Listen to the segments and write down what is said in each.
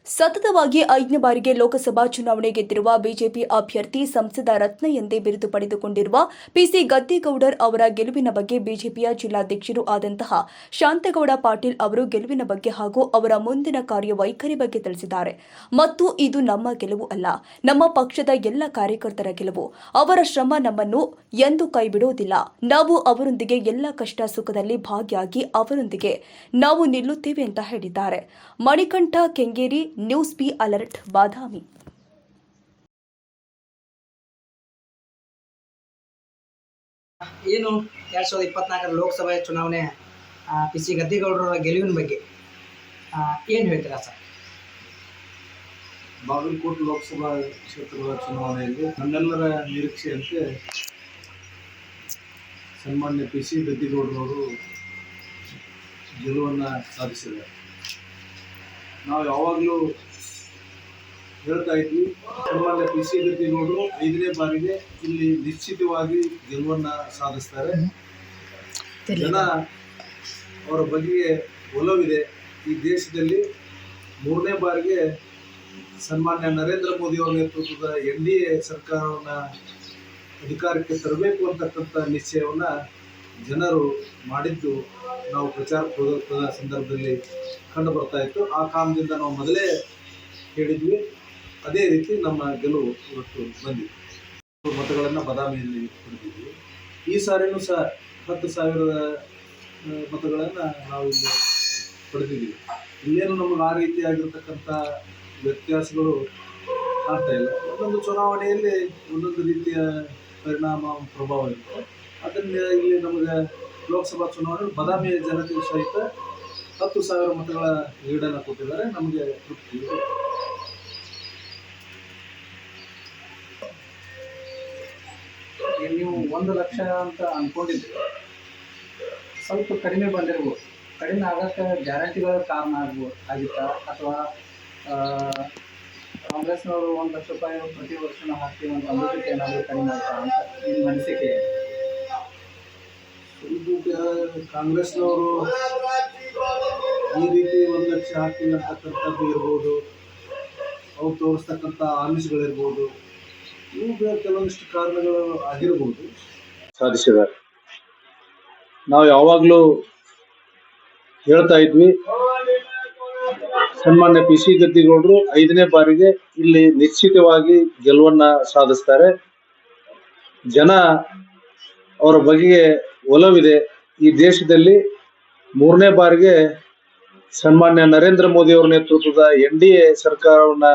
ಸತತವಾಗಿ 5ನೇ ಬಾರಿಗೆ ಲೋಕಸಭಾ ಚುನಾವಣೆ ಗೆದ್ದಿರುವ ಬಿಜೆಪಿ ಅಭ್ಯರ್ಥಿ ಸಂಸದ ರತ್ನ ಎಂದೇ ಬಿರುದು ಪಡೆದುಕೊಂಡಿರುವ ಪಿಸಿ ಗದ್ದಿಗೌಡರ್ ಅವರ ಗೆಲುವಿನ ಬಗ್ಗೆ ಬಿಜೆಪಿಯ ಜಿಲ್ಲಾಧ್ಯಕ್ಷರೂ ಆದಂತಹ ಶಾಂತಗೌಡ ಪಾಟೀಲ್ ಅವರು ಗೆಲುವಿನ ಬಗ್ಗೆ ಹಾಗೂ ಅವರ ಮುಂದಿನ ಕಾರ್ಯವೈಖರಿ ಬಗ್ಗೆ ತಿಳಿಸಿದ್ದಾರೆ. ಮತ್ತು ಇದು ನಮ್ಮ ಗೆಲುವು ಅಲ್ಲ, ನಮ್ಮ ಪಕ್ಷದ ಎಲ್ಲ ಕಾರ್ಯಕರ್ತರ ಗೆಲುವು. ಅವರ ಶ್ರಮ ನಮ್ಮನ್ನು ಎಂದು ಕೈಬಿಡುವುದಿಲ್ಲ. ನಾವು ಅವರೊಂದಿಗೆ ಎಲ್ಲ ಕಷ್ಟ ಸುಖದಲ್ಲಿ ಭಾಗಿಯಾಗಿ ಅವರೊಂದಿಗೆ ನಾವು ನಿಲ್ಲುತ್ತೇವೆ ಅಂತ ಹೇಳಿದ್ದಾರೆ. Manikanta Kengeri, news be alert, Badami. ಏನು 2024 ಲೋಕಸಭೆ ಚುನಾವಣೆ ಪಿಸಿ ಗದ್ದಿಗೌಡರ ಗೆಲುವಿನ ಬಗ್ಗೆ ಏನು ಹೇಳ್ತೀರಾ ಸರ್? ಬಾಗಲಕೋಟೆ ಲೋಕಸಭಾ ಕ್ಷೇತ್ರದ ಚುನಾವಣೆಯಲ್ಲಿ ನಮ್ಮೆಲ್ಲರ ನಿರೀಕ್ಷೆಯಂತೆ ಸನ್ಮಾನ್ಯ ಪಿಸಿ ಗದ್ದಿಗೌಡರವರು ಗೆಲುವನ್ನು ಸಾಧಿಸಿದ್ದಾರೆ. ನಾವು ಯಾವಾಗಲೂ ಹೇಳ್ತಾ ಇದ್ವಿ, ಸನ್ಮಾನ್ಯ ಪಿಸಿ ಗದ್ದಿಗೌಡರು 5ನೇ ಬಾರಿಗೆ ಇಲ್ಲಿ ನಿಶ್ಚಿತವಾಗಿ ಗೆಲುವನ್ನು ಸಾಧಿಸ್ತಾರೆ. ಜನ ಅವರ ಬಗೆಗೆ ಒಲವಿದೆ. ಈ ದೇಶದಲ್ಲಿ 3ನೇ ಬಾರಿಗೆ ಸನ್ಮಾನ್ಯ ನರೇಂದ್ರ ಮೋದಿ ಅವರ ನೇತೃತ್ವದ NDA ಸರ್ಕಾರವನ್ನು ಅಧಿಕಾರಕ್ಕೆ ತರಬೇಕು ಅಂತಕ್ಕಂಥ ನಿಶ್ಚಯವನ್ನು ಜನರು ಮಾಡಿದ್ದು ನಾವು ಪ್ರಚಾರಕ್ಕೆ ಹೋದ ಸಂದರ್ಭದಲ್ಲಿ ಕಂಡು ಬರ್ತಾ ಇತ್ತು. ಆ ಕಾರಣದಿಂದ ನಾವು ಮೊದಲೇ ಹೇಳಿದ್ವಿ. ಅದೇ ರೀತಿ ನಮ್ಮ ಗೆಲುವು ಇವತ್ತು ಬಂದಿದೆ. ಮತಗಳನ್ನು ಬಾದಾಮಿಯಲ್ಲಿ ಪಡೆದಿದ್ವಿ. ಈ ಸಾರಿನೂ ಸಹ 10,000 ಮತಗಳನ್ನು ನಾವು ಇಲ್ಲಿ ಪಡೆದಿದ್ದೀವಿ. ಇಲ್ಲೇನು ನಮಗೆ ಆ ರೀತಿಯಾಗಿರ್ತಕ್ಕಂಥ ವ್ಯತ್ಯಾಸಗಳು ಕಾಣ್ತಾ ಇಲ್ಲ. ಒಂದೊಂದು ಚುನಾವಣೆಯಲ್ಲಿ ಒಂದೊಂದು ರೀತಿಯ ಪರಿಣಾಮ ಪ್ರಭಾವ ಇರುತ್ತೆ. ಅದರಿಂದ ಇಲ್ಲಿ ನಮಗೆ ಲೋಕಸಭಾ ಚುನಾವಣೆ ಬಾದಾಮಿಯ ಜನತೆ ಸಹಿತ 10,000 ಮತಗಳ ಲೀಡನ್ನು ಕೊಟ್ಟಿದ್ದಾರೆ. ನಮಗೆ ತೃಪ್ತಿ ಇದೆ. ನೀವು 1 ಲಕ್ಷ ಅಂತ ಅಂದ್ಕೊಂಡಿದ್ರಿ, ಸ್ವಲ್ಪ ಕಡಿಮೆ ಬಂದಿರ್ಬೋದು. ಕಡಿಮೆ ಆಗೋಕ್ಕೆ ಗ್ಯಾರಂಟಿಗಳ ಕಾರಣ ಆಗಿತ್ತಾ, ಅಥವಾ ಕಾಂಗ್ರೆಸ್ನವರು 1 ಲಕ್ಷ ರೂಪಾಯಿ ಪ್ರತಿ ವರ್ಷ ಹಾಕ್ತೀವಿ ಅಂತ ಅಂದಕ್ಕೆ ಏನಾದರೂ ಕಡಿಮೆ ಆಯ್ತಾ ಅಂತ ನಿಮ್ಮ ಅನಿಸಿಕೆ? ಕಾಂಗ್ರೆಸ್ನವರು ಈ ರೀತಿ 1 ಲಕ್ಷ ಹಾಕ್ತೀವಿ ಅಂತಕ್ಕಂಥದ್ದು ಇರ್ಬೋದು, ಅವ್ರು ತೋರಿಸ್ತಕ್ಕಂಥ ಆಮಿಷಗಳಿರ್ಬೋದು, ಇವುಗಳ ಕೆಲವೊಂದಿಷ್ಟು ಕಾರಣಗಳು ಆಗಿರ್ಬೋದು. ಸಾಧಿಸಿದ್ದಾರೆ. ನಾವು ಯಾವಾಗಲೂ ಹೇಳ್ತಾ ಇದ್ವಿ, ಸನ್ಮಾನ್ಯ ಪಿಸಿ ಗದ್ದಿಗೌಡರು 5ನೇ ಬಾರಿಗೆ ಇಲ್ಲಿ ನಿಶ್ಚಿತವಾಗಿ ಗೆಲುವನ್ನು ಸಾಧಿಸ್ತಾರೆ. ಜನ ಅವರ ಬಗೆಗೆ ಒಲವಿದೆ. ಈ ದೇಶದಲ್ಲಿ 3ನೇ ಬಾರಿಗೆ ಸನ್ಮಾನ್ಯ ನರೇಂದ್ರ ಮೋದಿ ಅವರ ನೇತೃತ್ವದ NDA ಸರ್ಕಾರವನ್ನ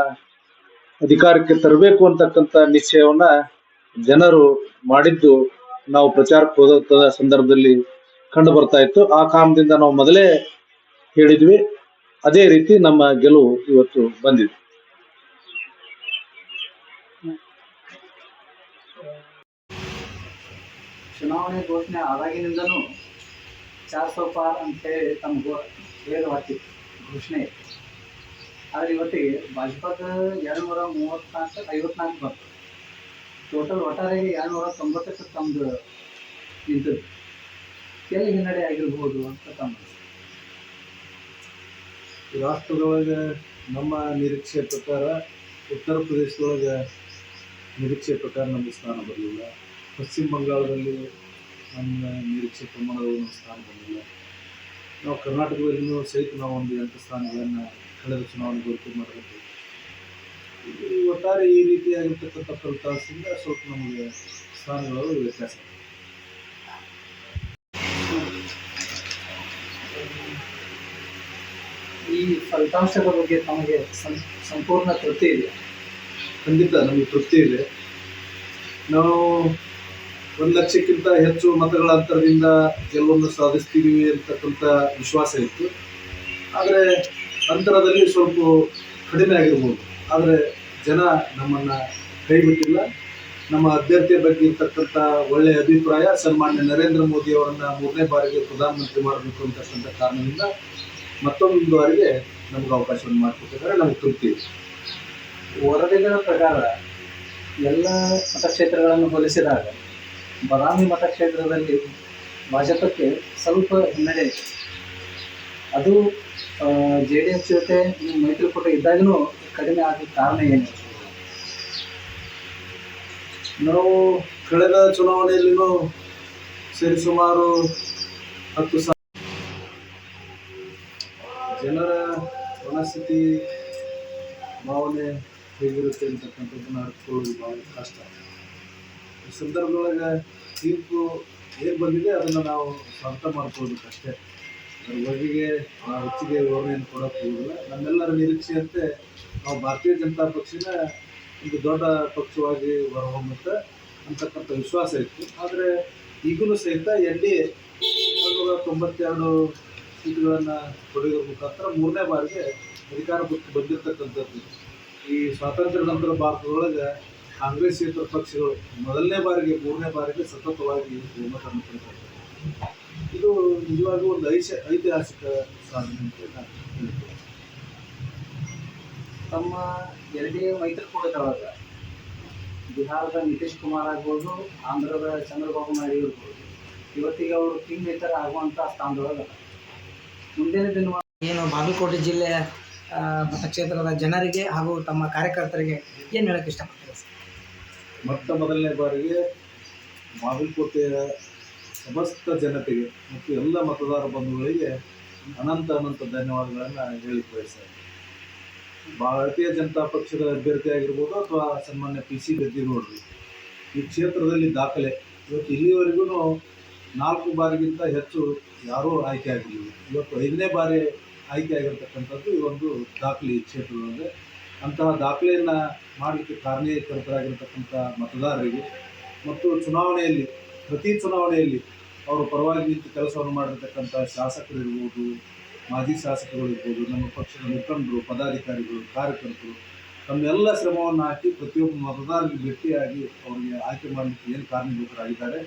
ಅಧಿಕಾರಕ್ಕೆ ತರಬೇಕು ಅಂತಕ್ಕಂಥ ನಿಶ್ಚಯವನ್ನ ಜನರು ಮಾಡಿದ್ದು ನಾವು ಪ್ರಚಾರಕ್ಕೆ ಹೋದ ಸಂದರ್ಭದಲ್ಲಿ ಕಂಡು ಬರ್ತಾ ಇತ್ತು. ಆ ಕಾರಣದಿಂದ ನಾವು ಮೊದಲೇ ಹೇಳಿದ್ವಿ. ಅದೇ ರೀತಿ ನಮ್ಮ ಗೆಲುವು ಇವತ್ತು ಬಂದಿದೆ. ಚುನಾವಣೆ ಘೋಷಣೆ ಆದಾಗಿನಿಂದನೂ 400 ಪಾರ್ ಅಂತೇಳಿ ತಮ್ಮ ಹೇಳಿ ಹಾಕಿತ್ತು ಘೋಷಣೆ. ಆದರೆ ಇವತ್ತಿಗೆ ಭಾಜಪದ 254 ಬಂತು. ಟೋಟಲ್ ಒಟ್ಟಾರೆಯಾಗಿ 290ಕ್ಕೆ ತಮ್ಮದು ನಿಂತದ್ದು. ಎಲ್ಲಿ ಹಿನ್ನಡೆ ಆಗಿರ್ಬೋದು ಅಂತ ತಮ್ಮ ರಾಷ್ಟ್ರದೊಳಗೆ ನಮ್ಮ ನಿರೀಕ್ಷೆ ಪ್ರಕಾರ, ಉತ್ತರ ಪ್ರದೇಶದೊಳಗೆ ನಿರೀಕ್ಷೆ ಪ್ರಕಾರ ನಮಗೆ ಸ್ಥಾನ ಬರಲಿಲ್ಲ. ಪಶ್ಚಿಮ ಬಂಗಾಳದಲ್ಲಿ ನಮ್ಮ ನಿರೀಕ್ಷೆ ಪ್ರಮಾಣದ ಸ್ಥಾನ ಬಂದಿಲ್ಲ. ನಾವು ಕರ್ನಾಟಕದಲ್ಲಿಯೂ ಸಹಿತ ನಾವು ಒಂದು 8 ಸ್ಥಾನಗಳನ್ನು ಕಳೆದ ಚುನಾವಣೆಗಳು ಮಾಡಬೇಕು. ಒಟ್ಟಾರೆ ಈ ರೀತಿಯಾಗಿರ್ತಕ್ಕಂಥ ಫಲಿತಾಂಶದಿಂದ ಸ್ವಲ್ಪ ನಮಗೆ ಸ್ಥಾನಗಳು ವ್ಯತ್ಯಾಸ. ಈ ಫಲಿತಾಂಶದ ಬಗ್ಗೆ ತಮಗೆ ಸಂಪೂರ್ಣ ತೃಪ್ತಿ ಇದೆ? ಖಂಡಿತ ನಮಗೆ ತೃಪ್ತಿ ಇದೆ. ನಾವು 1 ಲಕ್ಷಕ್ಕಿಂತ ಹೆಚ್ಚು ಮತಗಳ ಅಂತರದಿಂದ ಗೆಲುವನ್ನು ಸಾಧಿಸ್ತೀವಿ ಅಂತಕ್ಕಂಥ ವಿಶ್ವಾಸ ಇತ್ತು. ಆದರೆ ಅಂತರದಲ್ಲಿ ಸ್ವಲ್ಪ ಕಡಿಮೆ ಆಗಿರ್ಬೋದು. ಆದರೆ ಜನ ನಮ್ಮನ್ನು ಕೈ ಬಿಟ್ಟಿಲ್ಲ. ನಮ್ಮ ಅಭ್ಯರ್ಥಿಯ ಬಗ್ಗೆ ಇರ್ತಕ್ಕಂಥ ಒಳ್ಳೆಯ ಅಭಿಪ್ರಾಯ, ಸನ್ಮಾನ್ಯ ನರೇಂದ್ರ ಮೋದಿ ಅವರನ್ನು 3ನೇ ಬಾರಿಗೆ ಪ್ರಧಾನಮಂತ್ರಿ ಮಾಡಬೇಕು ಅಂತಕ್ಕಂಥ ಕಾರಣದಿಂದ ಮತ್ತೊಂದು ಬಾರಿಗೆ ನಮಗೆ ಅವಕಾಶವನ್ನು ಮಾಡಿಕೊಟ್ಟಿದ್ದಾರೆ. ನಮಗೆ ತೃಪ್ತಿ ಇದೆ. ವರದಿಗಳ ಪ್ರಕಾರ ಎಲ್ಲ ಮತಕ್ಷೇತ್ರಗಳನ್ನು ಹೋಲಿಸಿದಾಗ ಬಾದಾಮಿ ಮತಕ್ಷೇತ್ರದಲ್ಲಿ ಭಾಜಪಕ್ಕೆ ಸ್ವಲ್ಪ ಹಿನ್ನಡೆ ಇದೆ. ಅದು JDS ಜೊತೆ ನೀವು ಮೈತ್ರಿಕೂಟ ಇದ್ದಾಗಲೂ ಕಡಿಮೆ ಆಗಲಿಕ್ಕೆ ಕಾರಣ ಏನು? ನಾವು ಕಳೆದ ಚುನಾವಣೆಯಲ್ಲಿನೂ ಸರಿಸುಮಾರು 10,000 ಜನರ ಮನಸ್ಥಿತಿ ಭಾವನೆ ಹೇಗಿರುತ್ತೆ ಅಂತಕ್ಕಂಥದ್ದನ್ನು ಅರ್ಥಕೊಳ್ಳೋದು ಭಾಳ ಕಷ್ಟ. ಈ ಸಂದರ್ಭದೊಳಗೆ ತೀರ್ಪು ಏನು ಬಂದಿದೆ ಅದನ್ನು ನಾವು ಅರ್ಥ ಮಾಡ್ಕೊಳ್ಬೇಕಷ್ಟೇ. ಅದ್ರ ಬಗೆಗೆ ನಾವು ಹೆಚ್ಚಿಗೆ ವಿವರಣೆಯನ್ನು ಕೊಡೋಕ್ಕೆ ಹೋಗೋದಿಲ್ಲ. ನಮ್ಮೆಲ್ಲರ ನಿರೀಕ್ಷೆಯಂತೆ ನಾವು ಭಾರತೀಯ ಜನತಾ ಪಕ್ಷನ ಒಂದು ದೊಡ್ಡ ಪಕ್ಷವಾಗಿ ಹೊರಹೊಮ್ಮುತ್ತೆ ಅಂತಕ್ಕಂಥ ವಿಶ್ವಾಸ ಇತ್ತು. ಆದರೆ ಈಗಲೂ ಸಹಿತ NDA 292 ಸೀಟುಗಳನ್ನು ಪಡೆಯೋದ್ರ ಮುಖಾಂತರ 3ನೇ ಬಾರಿಗೆ ಅಧಿಕಾರಕ್ಕೆ ಬಂದಿರತಕ್ಕಂಥದ್ದು. ಈ ಸ್ವಾತಂತ್ರ್ಯ ನಂತರ ಭಾರತದೊಳಗೆ ಕಾಂಗ್ರೆಸ್ಸೇತರ ಪಕ್ಷಗಳು ಮೊದಲನೇ ಬಾರಿಗೆ 3ನೇ ಬಾರಿಗೆ ಸತತವಾಗಿ ಬಹುಮತವನ್ನು ಪಡೆದಿದ್ದಾರೆ. ಇದು ನಿಜವಾಗೂ ಒಂದು ಐತಿಹಾಸಿಕ ಸಾಧನೆ ಅಂತ ನಾನು ಹೇಳ್ತೀನಿ. ತಮ್ಮ LDA ಮೈತ್ರಿಕೂಟದೊಳಗೆ ಬಿಹಾರದ ನಿತೀಶ್ ಕುಮಾರ್ ಆಗ್ಬೋದು, ಆಂಧ್ರದ ಚಂದ್ರಬಾಬು ನಾಯ್ಡು ಇರ್ಬೋದು, ಇವತ್ತಿಗೆ ಅವರು ಕಿಂಗ್ ಮೇಕರ್ ಆಗುವಂಥ ಸ್ಥಾನದೊಳಗೆ ಮುಂದಿನ ದಿನ ಏನು ಬಾಗಲಕೋಟೆ ಜಿಲ್ಲೆಯ ಮತಕ್ಷೇತ್ರದ ಜನರಿಗೆ ಹಾಗೂ ತಮ್ಮ ಕಾರ್ಯಕರ್ತರಿಗೆ ಏನು ಹೇಳೋಕ್ಕೆ ಇಷ್ಟಪಡ್ತೀರಾ ಸರ್? ಮೊದಲನೇ ಬಾರಿಗೆ ಬಾಗಲಕೋಟೆಯ ಸಮಸ್ತ ಜನತೆಗೆ ಮತ್ತು ಎಲ್ಲ ಮತದಾರ ಬಂಧುಗಳಿಗೆ ಅನಂತ ಧನ್ಯವಾದಗಳನ್ನು ಹೇಳಿಕ್ಕೆ ಬಯಸ್ತಾರೆ. ಭಾರತೀಯ ಜನತಾ ಪಕ್ಷದ ಅಭ್ಯರ್ಥಿ ಆಗಿರ್ಬೋದು ಅಥವಾ ಸನ್ಮಾನ್ಯ PC ಗದ್ದಿಗೌಡರು ಈ ಕ್ಷೇತ್ರದಲ್ಲಿ ದಾಖಲೆ. ಇವತ್ತು ಇಲ್ಲಿವರೆಗೂ 4 ಬಾರಿಗಿಂತ ಹೆಚ್ಚು ಯಾರೂ ಆಯ್ಕೆ ಆಗಿರಲಿಲ್ಲ. ಇವತ್ತು 5ನೇ ಬಾರಿ ಆಯ್ಕೆ ಆಗಿರ್ತಕ್ಕಂಥದ್ದು ಈ ಒಂದು ದಾಖಲೆ ಈ ಕ್ಷೇತ್ರದೊಳಗೆ. ಅಂತಹ ದಾಖಲೆಯನ್ನು ಮಾಡಲಿಕ್ಕೆ ಕಾರಣೀಕರ್ತರಾಗಿರ್ತಕ್ಕಂಥ ಮತದಾರರಿಗೆ ಮತ್ತು ಚುನಾವಣೆಯಲ್ಲಿ ಪ್ರತಿ ಚುನಾವಣೆಯಲ್ಲಿ ಅವರು ಪರವಾಗಿ ನಿಂತು ಕೆಲಸವನ್ನು ಮಾಡಿರ್ತಕ್ಕಂಥ ಶಾಸಕರಿರ್ಬೋದು, ಮಾಜಿ ಶಾಸಕರುಗಳಿರ್ಬೋದು, ನಮ್ಮ ಪಕ್ಷದ ಮುಖಂಡರು, ಪದಾಧಿಕಾರಿಗಳು, ಕಾರ್ಯಕರ್ತರು ತಮ್ಮೆಲ್ಲ ಶ್ರಮವನ್ನು ಹಾಕಿ ಪ್ರತಿಯೊಬ್ಬ ಮತದಾರರಿಗೆ ಭೇಟಿಯಾಗಿ ಅವರಿಗೆ ಆಯ್ಕೆ ಮಾಡಲಿಕ್ಕೆ ಏನು ಕಾರಣೀಭೂತರಾಗಿದ್ದಾರೆ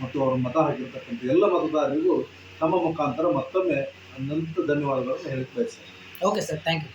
ಮತ್ತು ಅವರು ಮತ ಹಾಕಿರ್ತಕ್ಕಂಥ ಎಲ್ಲ ಮತದಾರರಿಗೂ ತಮ್ಮ ಮುಖಾಂತರ ಮತ್ತೊಮ್ಮೆ ಅನಂತ ಧನ್ಯವಾದಗಳನ್ನು ಹೇಳಕ್ಕೆ ಬಯಸ್ತಾರೆ. Okay sir, thank you.